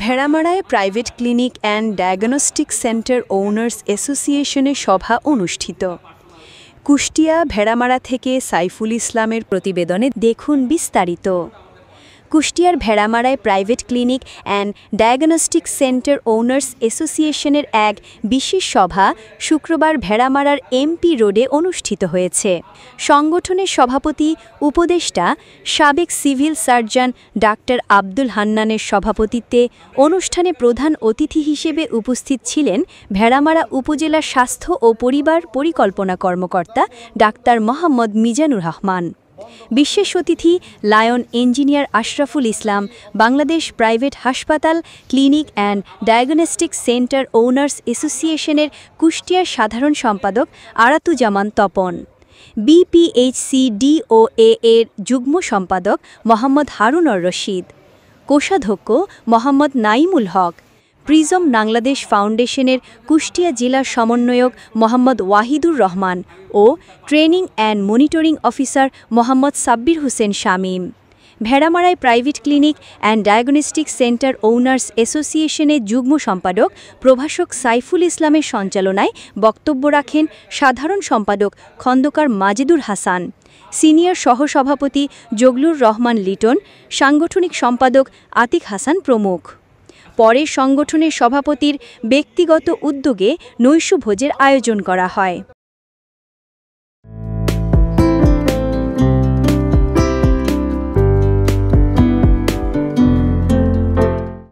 ভেড়ামারায় private clinic and diagnostic centre owners অ্যাসোসিয়েশনের সভা অনুষ্ঠিত। কুষ্টিয়া ভেড়ামারা থেকে সাইফুল ইসলামের প্রতিবেদনে দেখুন বিস্তারিত। কুষ্টিয়ার ভেড়ামারায় private clinic and diagnostic centre owners অ্যাসোসিয়েশনের এক বিশেষ সভা শুক্রবার ভেড়ামারার এমপি রোডে অনুষ্ঠিত হয়েছে। সংগঠনের সভাপতি উপদেষ্টা সাবেক সিভিল সার্জন ডাক্তার আব্দুল হান্নানের সভাপতিত্বে অনুষ্ঠানে প্রধান অতিথি হিসেবে উপস্থিত ছিলেন ভেড়ামারা উপজেলা স্বাস্থ্য ও পরিবার পরিকল্পনা কর্মকর্তা ডাক্তার মোহাম্মদ মিজানুর রহমান। বিশেষ অতিথি lion engineer Ashraful Islam, Bangladesh private হাসপাতাল clinic and diagnostic centre owners অ্যাসোসিয়েশনের কুষ্টিয়ার সাধারণ সম্পাদক আরাতুজামান তপন, বিপিএইচসি-ডিওএ এর যুগ্ম সম্পাদক মোহাম্মদ হারুনর রশিদ, কোষাধ্যক্ষ মোহাম্মদ নাইমুল হক, প্রিজম বাংলাদেশ ফাউন্ডেশনের কুষ্টিয়া জেলার সমন্বয়ক মোহাম্মদ ওয়াহিদুর রহমান ও training and monitoring officer Mohammad Sabbir Hossain Shamim. ভেড়ামারায় private clinic and diagnostic centre owners অ্যাসোসিয়েশনের যুগ্ম সম্পাদক প্রভাষক সাইফুল ইসলামের সঞ্চালনায় বক্তব্য রাখেন সাধারণ সম্পাদক খন্দকার মাজেদুর হাসান, সিনিয়র সহসভাপতি জগলুর রহমান লিটন, সাংগঠনিক সম্পাদক আতিক হাসান প্রমুখ। পরে সংগঠনের সভাপতির ব্যক্তিগত উদ্যোগে নৈশভোজের আয়োজন করা হয়।